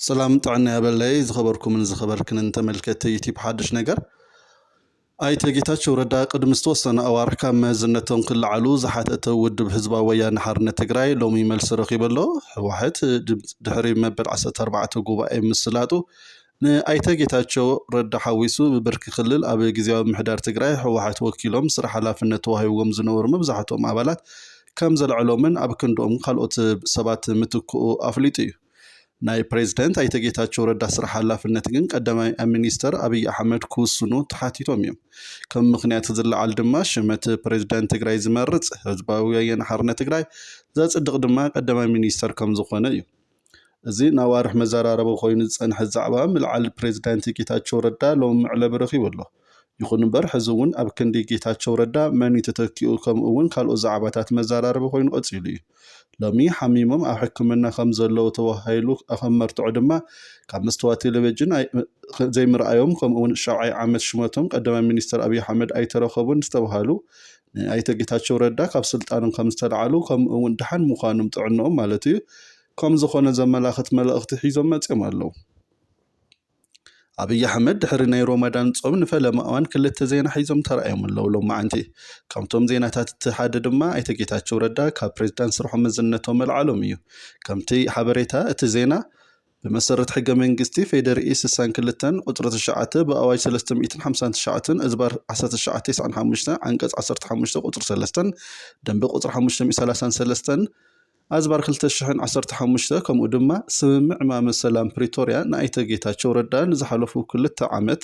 ሰላም ጥዕና ያበላይ ዝኸበርኩም ዝኸበርክን ተመልከተ ዩቲዩብ ሓድሽ ነገር ኣይተ ጌታቸው ረዳ ቅድም ዝተወሰነ ኣዋርሕ ካብ መዝነቶም ክልዓሉ ዝሓተተ ውድብ ህዝባዊ ወያነ ሓርነት ትግራይ ሎሚ መልሲ ረኺበሎ ህወሓት ድሕሪ መበል 14 ጉባኤ ምስላጡ ንኣይተ ጌታቸው ረዳ ሓዊሱ ብብርኪ ክልል ኣብ ጊዜያዊ ምሕዳር ትግራይ ህወሓት ወኪሎም ስራሕ ሓላፍነት ተዋሂቦም ዝነበሩ መብዛሕትኦም ኣባላት ከም ዘልዕሎምን ኣብ ክንዶም ካልኦት ሰባት ምትክኡ ኣፍሊጡ እዩ ናይ ፕሬዝደንት ኣይተ ጌታቸው ረዳ ስራሕ ሓላፍነት ግን ቀዳማይ ሚኒስተር አብይ አሕመድ ክውስኑ ተሓቲቶም እዮም ከም ምክንያት ዝለዓል ድማ ሽመት ፕሬዝደንት ትግራይ ዝመርጽ ህዝባዊ ወያነ ሓርነት ትግራይ ዘጽድቅ ድማ ቀዳማይ ሚኒስተር ከም ዝኾነ እዩ እዚ ናዋርሕ መዘራረበ ኮይኑ ዝጸንሐ ዛዕባ ምልዓል ፕሬዝደንት ጌታቸው ረዳ ሎም ምዕለብ ረኺብሎ ይኹን እምበር ሕዚ እውን ኣብ ክንዲ ጌታቸው ረዳ መን ተተኪኡ ከምኡ እውን ካልኦት ዛዕባታት መዘራረበ ኮይኑ ቀጺሉ እዩ ሎሚ ሓሚሞም ኣብ ሕክምና ከም ዘለው ተዋሂሉ ኣኸመርትዑ ድማ ካብ መስተዋ ቴሌቪዥን ዘይምርኣዮም ከምኡውን 7 ዓመት ሽመቶም ቀዳማይ ሚኒስተር አብይ አሕመድ ኣይተረኸቡን ዝተባሃሉ ኣይተ ጌታቸው ረዳ ካብ ስልጣኖም ከም ዝተለዓሉ ከምኡውን ድሓን ምዃኖም ጥዕንኦም ማለት እዩ ከም ዝኾነ ዘመላኽት መልእኽቲ ሒዞም መጽኦም ኣለው አብይ አሕመድ ድሕሪ ናይ ሮማዳን ጾም ንፈለማ እዋን ክልተ ዜና ሒዞም ተራእዮም ኣለው ሎማዓንቲ ከምቶም ዜናታት ሓደ ድማ ኣይተ ጌታቸው ረዳ ካብ ፕሬዝዳንት ስርሖም መዝነቶም መልዓሎም እዩ ከምቲ ሓበሬታ እቲ ዜና بمسرة حق منجستي فيدرئي 62 قطرة الشعاتة بأواج 359 أزبار 1995 عنقص 15 قطر 3 دنب قطر 533 أزبار 2015 كم أدمة سمع مع السلام بريتوريا نأيت ጌታቸው ረዳ ንዝሓለፉ ክልተ ዓመት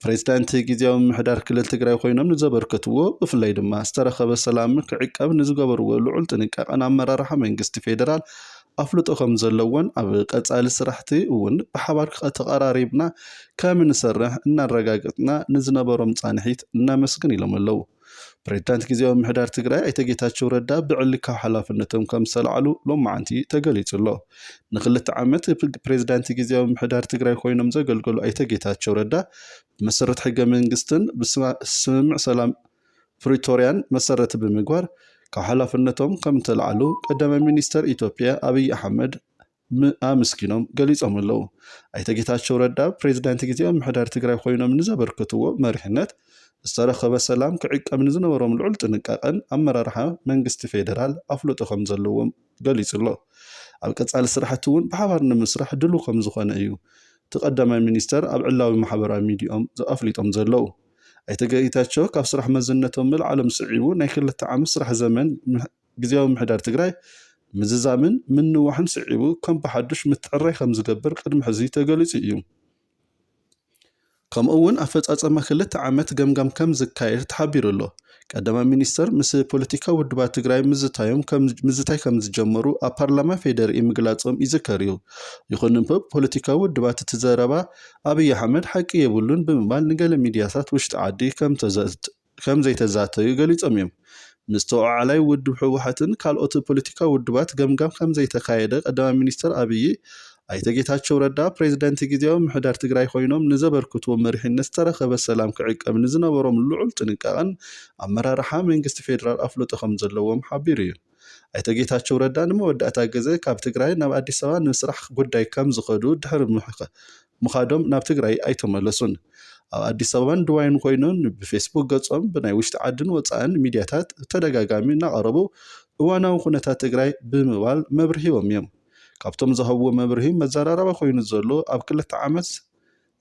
ፕሬዝዳንት ጊዜያዊ ምሕዳር ክልል ትግራይ ኮይኖም ንዘበርከትዎ ብፍላይ ድማ ዝተረኸበ ሰላም ክዕቀብ ንዝገበርዎ ልዑል ጥንቃቐን ኣመራርሓ መንግስቲ ፌደራል ኣፍልጦ ከም ዘለዎን ኣብ ቀጻሊ ስራሕቲ እውን ብሓባር ተቀራሪብና ከም ንሰርሕ እናረጋግጥና ንዝነበሮም ጻንሒት እናመስግን ኢሎም ኣለው ፕሬዝዳንት ጊዜያዊ ምሕዳር ትግራይ ኣይተ ጌታቸው ረዳ ብዕሊ ካብ ሓላፍነቶም ከም ዝተልዓሉ ሎማዓንቲ ተገሊጹሎ ንክልተ ዓመት ፕሬዝዳንት ጊዜያዊ ምሕዳር ትግራይ ኮይኖም ዘገልገሉ ኣይተ ጌታቸው ረዳ መሰረት ሕገ መንግስትን ብስምምዕ ሰላም ፕሪቶሪያን መሰረት ብምግባር ካብ ሓላፍነቶም ከም ተልዓሉ ቀዳማይ ሚኒስተር ኢትዮጵያ አብይ አሕመድ ኣመስኪኖም ገሊጾም ኣለው ኣይተ ጌታቸው ረዳ ፕሬዝዳንት ጊዜያዊ ምሕዳር ትግራይ ኮይኖም ንዘበርከትዎ መሪሕነት ዝተረኸበ ሰላም ክዕቀብ ንዝነበሮም ልዑል ጥንቃቐን ኣመራርሓ መንግስቲ ፌደራል ኣፍልጦ ከም ዘለዎም ገሊጹሎ ኣብ ቀጻሊ ስራሕቲ እውን ብሓባር ንምስራሕ ድሉ ከም ዝኾነ እዩ ተቀዳማይ ሚኒስተር ኣብ ዕላዊ ማሕበራዊ ሚድያኦም ኣፍሊጦም ዘለው ኣይተ ጌታቸው ካብ ስራሕ መዝነቶም ምልዓሎም ስዒቡ ናይ ክልተ ዓመት ስራሕ ዘመን ጊዜያዊ ምሕዳር ትግራይ ምዝዛምን ምንዋሕን ስዒቡ ከም ብሓዱሽ ምትዕራይ ከም ዝገብር ቅድሚ ሕዚ ተገሊጹ እዩ ከምኡውን ኣፈጻጸማ ክልተ ዓመት ገምጋም ከም ዝካየድ ተሓቢሩሎ ቀዳማይ ሚኒስተር ምስ ፖለቲካዊ ውድባት ትግራይ ምዝታይ ከም ዝጀመሩ ኣብ ፓርላማ ፌደራል ምግላጾም ይዝከር እዩ ይኹን እምበር ፖለቲካዊ ውድባት ትዘረባ አብይ አሕመድ ሓቂ የብሉን ብምባል ንገለ ሚድያታት ውሽጢ ዓዲ ከም ዘይተዛተዩ ገሊጾም እዮም ምስተወዓላይ ውድብ ህወሓትን ካልኦት ፖለቲካዊ ውድባት ገምጋም ከም ዘይተካየደ ቀዳማይ ሚኒስተር አብይ ኣይተ ጌታቸው ረዳ ፕሬዝዳንት ጊዜያዊ ምሕዳር ትግራይ ኮይኖም ንዘበርክትዎ መሪሕነት ዝተረኸበ ሰላም ክዕቀብ ንዝነበሮም ልዑል ጥንቃቐን ኣመራርሓ መንግስቲ ፌደራል ኣፍልጦ ከም ዘለዎም ሓቢሩ እዩ ኣይተ ጌታቸው ረዳ ንመወዳእታ ግዜ ካብ ትግራይ ናብ ኣዲስ ኣበባ ንስራሕ ጉዳይ ከም ዝኸዱ ድሕሪ ምኻዶም ናብ ትግራይ ኣይተመለሱን ኣብ ኣዲስ ኣበባን ድዋይን ኮይኖም ብፌስቡክ ገጾም ብናይ ውሽጢ ዓድን ወፃእን ሚድያታት ተደጋጋሚ እናቐረቡ እዋናዊ ኩነታት ትግራይ ብምባል መብርሂቦም እዮም ካብቶም ዝሃብዎ መብርሂ መዘራረባ ኮይኑ ዘሎ ኣብ ክልተ ዓመት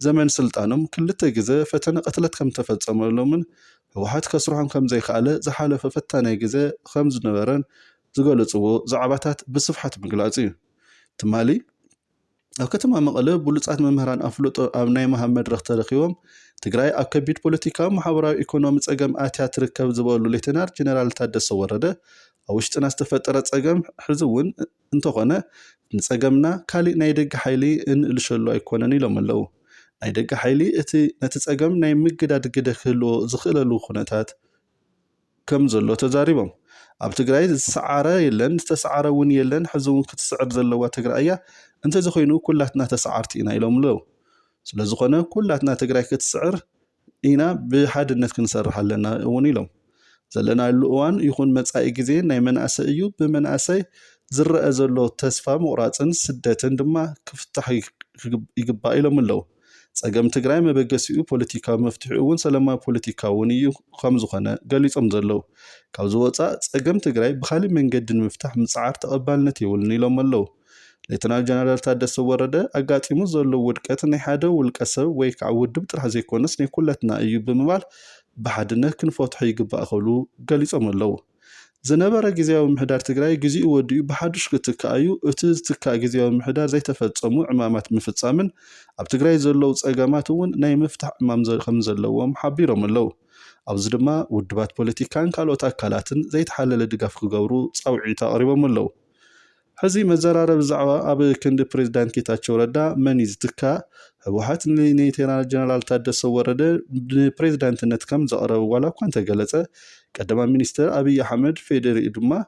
ዘመን ስልጣኖም ክልተ ግዜ ፈተነ ቅትለት ከም ተፈጸመሎምን ህወሓት ከስርሖም ከም ዘይከኣለ ዝሓለፈ ፈታናይ ግዜ ከም ዝነበረን ዝገለጽዎ ዛዕባታት ብስፍሓት ምግላጽ እዩ ትማሊ ኣብ ከተማ መቐለ ብሉጻት መምህራን ኣፍልጦ ኣብ ናይ መሃመድ ረኽ ተረኺቦም ትግራይ ኣብ ከቢድ ፖለቲካዊ ማሕበራዊ ኢኮኖሚ ጸገም ኣትያ ትርከብ ዝበሉ ሌተናል ጀነራል ታደሰ ወረደ ኣብ ውሽጥና ዝተፈጠረ ጸገም ሕዚ እውን እንተኾነ ንጸገምና ካሊእ ናይ ደገ ሓይሊ እንእልሸሉ ኣይኮነን ኢሎም ኣለው ናይ ደገ ሓይሊ እቲ ነቲ ጸገም ናይ ምግዳድ ግደ ክህልዎ ዝኽእለሉ ኩነታት ከም ዘሎ ተዛሪቦም ኣብ ትግራይ ዝሰዓረ የለን ዝተሰዓረ እውን የለን ሕዚ እውን ክትስዕር ዘለዋ ትግራይ እያ እንተዘይኮይኑ ኩላትና ተሰዓርቲ ኢና ኢሎም ኣለው ስለዝኾነ ኩላትና ትግራይ ክትስዕር ኢና ብሓድነት ክንሰርሕ ኣለና እውን ኢሎም ዘለናሉ እዋን ይኹን መጻኢ ግዜ ናይ መናእሰይ እዩ ብመናእሰይ ዝረአ ዘሎ ተስፋ ምቑራፅን ስደትን ድማ ክፍታሕ ይግባእ ኢሎም ኣለዉ ፀገም ትግራይ መበገሲኡ ፖለቲካዊ መፍትሒ እውን ሰላማዊ ፖለቲካ እውን እዩ ከም ዝኾነ ገሊፆም ዘለዉ ካብዚ ወፃእ ፀገም ትግራይ ብኻሊእ መንገዲ ንምፍታሕ ምፅዓር ተቐባልነት የብሉን ኢሎም ኣለዉ ሌተናል ጀነራል ታደሰ ወረደ ኣጋጢሙ ዘሎ ውድቀት ናይ ሓደ ውልቀ ሰብ ወይ ከዓ ውድብ ጥራሕ ዘይኮነስ ናይ ኩለትና እዩ ብምባል ብሓድነት ክንፈትሖ ይግባእ ክብሉ ገሊፆም ኣለዉ ዝነበረ ጊዜያዊ ምሕዳር ትግራይ ግዚኡ ወዲኡ ብሓዱሽ ክትካእ እዩ እቲ ዝትካእ ጊዜያዊ ምሕዳር ዘይተፈፀሙ ዕማማት ምፍፃምን ኣብ ትግራይ ዘለው ፀገማት እውን ናይ ምፍታሕ ዕማም ከም ዘለዎም ሓቢሮም ኣለዉ ኣብዚ ድማ ውድባት ፖለቲካን ካልኦት ኣካላትን ዘይተሓለለ ድጋፍ ክገብሩ ፃውዒት ኣቕሪቦም ኣለዉ ሕዚ መዘራረብ ዛዕባ ኣብ ክንዲ ፕሬዝዳንት ጌታቸው ረዳ መን ዝትካእ ህወሓት ሌተናል ጀነራል ታደሰ ወረደ ንፕሬዝዳንትነት ከም ዘቕረበ ዋላ እኳ እንተገለፀ ቀዳማይ ሚኒስትር አብይ አሕመድ ፌደሪ ድማ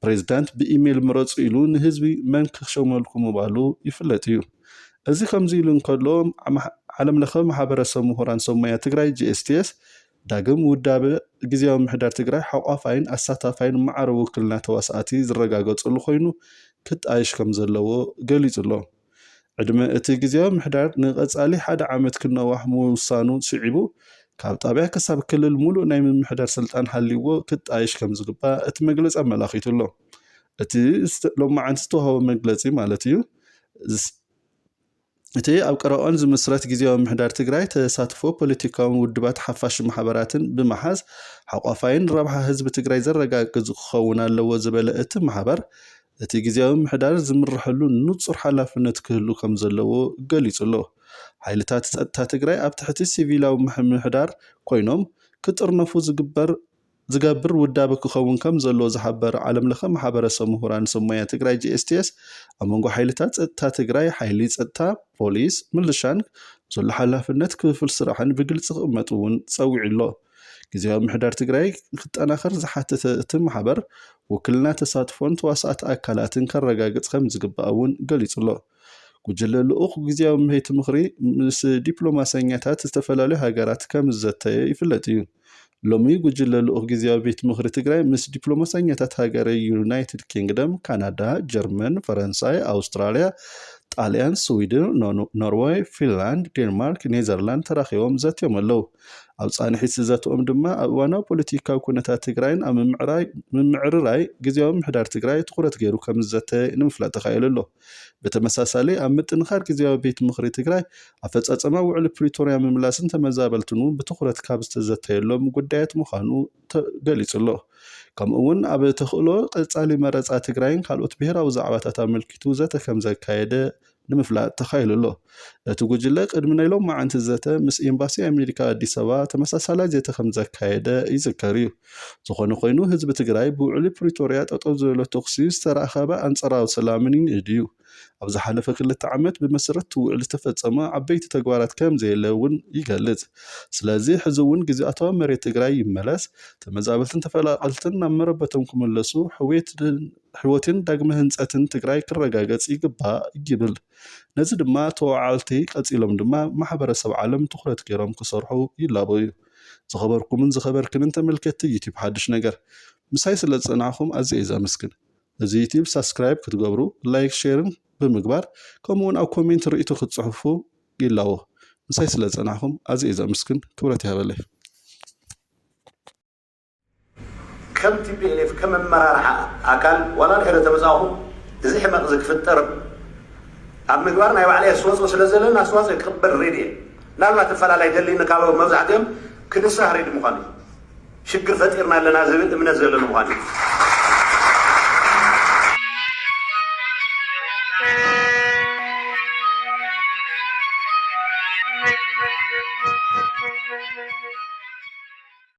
ፕሬዝዳንት ብኢሜል ምረፁ ኢሉ ንህዝቢ መን ክሾመልኩም ምባሉ ይፍለጥ እዩ እዚ ከምዚ ኢሉ እንከሎ ዓለም ለኸ ማሕበረሰብ ምሁራን ሰሞያ ትግራይ GSTS ዳግም ውዳበ ጊዜያዊ ምሕዳር ትግራይ ሓቋፋይን ኣሳታፋይን ማዕረ ውክልና ተዋሳእቲ ዝረጋገፀሉ ኮይኑ ክጣይሽ ከም ዘለዎ ገሊጹ ኣሎ ዕድመ እቲ ጊዜያዊ ምሕዳር ንቐጻሊ ሓደ ዓመት ክነዋሕ ምውሳኑ ስዒቡ ካብ ጣብያ ክሳብ ክልል ሙሉእ ናይ ምምሕዳር ስልጣን ሃልይዎ ክጣይሽ ከም ዝግባእ እቲ መግለፂ ኣመላኺቱ ኣሎ እቲ ሎማዓንቲ ዝተዋህቦ መግለፂ ማለት እዩ እቲ ኣብ ቀረኦን ዝምስረት ጊዜያዊ ምሕዳር ትግራይ ተሳትፎ ፖለቲካዊ ውድባት ሓፋሽ ማሕበራትን ብመሓዝ ሓቋፋይን ረብሓ ህዝቢ ትግራይ ዘረጋግፅ ክኸውን ኣለዎ ዝበለ እቲ ማሕበር እቲ ጊዜያዊ ምሕዳር ዝምርሐሉ ንጹር ሓላፍነት ክህሉ ከም ዘለዎ ገሊጹ ኣሎ ሓይልታት ጸጥታ ትግራይ ኣብ ትሕቲ ሲቪላዊ ምሕዳር ኮይኖም ክጥርነፉ ዝገብር ውዳበ ክኸውን ከም ዘሎ ዝሓበር ዓለም ለኸ ማሕበረሰብ ምሁራን ሰሞያ ትግራይ GSTS ኣብ መንጎ ሓይልታት ጸጥታ ትግራይ ሓይሊ ጸጥታ ፖሊስ ምልሻን ዘሎ ሓላፍነት ክፍል ስራሕን ብግልፂ ክቕመጥ እውን ፀዊዑ ኣሎ ጊዜያዊ ምሕዳር ትግራይ ክጠናኸር ዝሓተተ እቲ ማሕበር ውክልና ተሳትፎን ተዋሳእቲ ኣካላትን ከረጋግፅ ከም ዝግባእ እውን ገሊጹ ኣሎ ጉጅለ ልኡኽ ጊዜያዊ ምሄይቲ ምኽሪ ምስ ዲፕሎማሰኛታት ዝተፈላለዩ ሃገራት ከም ዘተየ ይፍለጥ እዩ ሎሚ ጉጅለ ልኡኽ ጊዜያዊ ቤት ምኽሪ ትግራይ ምስ ዲፕሎማሰኛታት ሃገረ ዩናይትድ ኪንግደም ካናዳ ጀርመን ፈረንሳይ ኣውስትራልያ ጣልያን ስዊድን ኖርዌይ ፊንላንድ ዴንማርክ ኔዘርላንድ ተራኺቦም ዘትዮም ኣለዉ ኣብ ጻንሒት ዘትኦም ድማ ኣብ እዋናዊ ፖለቲካዊ ኩነታት ትግራይን ኣብ ምምዕርራይ ጊዜያዊ ምሕዳር ትግራይ ትኩረት ገይሩ ከም ዘተየ ንምፍላጥ ተኻኢሉ ኣሎ በተመሳሳሊ ኣብ ምጥንኻር ጊዜያዊ ቤት ምኽሪ ትግራይ ኣፈጻጸማ ውዕል ፕሪቶሪያ ምምላስን ተመዛበልትን ብትኩረት ካብ ዝተዘተየሎም ጉዳያት ምዃኑ ገሊጹ ኣሎ ከምኡ እውን ኣብ ተኽእሎ ቀጻሊ መረፃ ትግራይን ካልኦት ብሄራዊ ዛዕባታት ኣመልኪቱ ዘተ ከም ዘካየደ ንምፍላጥ ተኻኢሉ ኣሎ እቲ ጉጅለ ቅድሚ ናይ ሎማዓንቲ ዘተ ምስ ኤምባሲ ኣሜሪካ ኣዲስ ኣበባ ተመሳሳላይ ዘተ ከም ዘካየደ ይዝከር እዩ ዝኾነ ኮይኑ ህዝቢ ትግራይ ብውዕል ፕሪቶሪያ ጠጠው ዝበለ ተኽሲ ዝተረኸበ ኣንጻራዊ ሰላምን ይንእድ እዩ ኣብ ዝሓለፈ 2 ዓመት ብመሰረት ውዕል ዝተፈጸመ ዓበይቲ ተግባራት ከም ዘየለ እውን ይገልጽ ስለዚ ሕዚ እውን ግዝኣታዊ መሬት ትግራይ ይመለስ ተመዛበልትን ተፈላቐልትን ናብ መረበቶም ክምለሱ ሕይወትን ዳግመ ህንፀትን ትግራይ ክረጋገጽ ይግባእ ይብል ነዚ ድማ ተዋዓልቲ ቀጺሎም ድማ ማሕበረሰብ ዓለም ትኩረት ገይሮም ክሰርሑ ይላበዩ ዝኸበርኩምን ዝኸበርክንን ተመልከቲ ዩቲዩብ ሓድሽ ነገር ምሳይ ስለ ዝጸናዕኹም ኣዝየ ዘመስግን እዚ ዩቲዩብ ሰብስክራይብ ክትገብሩ ላይክ ሼርን ብምግባር ከምኡውን ኣብ ኮሜንት ርእይቶ ክትጽሕፉ ይላዎ ምሳይ ስለ ዝጸናዕኹም ኣዝየ ዘመስግን ክብረት ይሃበለይ ከም TPLF ከም መራርሓ ኣካል ዋላ ድሕሪ ተመጻኹም እዚ ሕማቕ ዝክፍጠር ኣብ ምግባር ናይ ባዕለይ ኣስተዋፅኦ ስለ ዘለና ኣስተዋፅኦ ክቕበል ሬድ እየ ናብላት ተፈላለይ ደሊና ካብ መብዛሕትኦም ክንስራሕ ሬድ ምዃኑ ሽግር ፈጢርና ኣለና ዝብል እምነት ዘለና ምዃኑ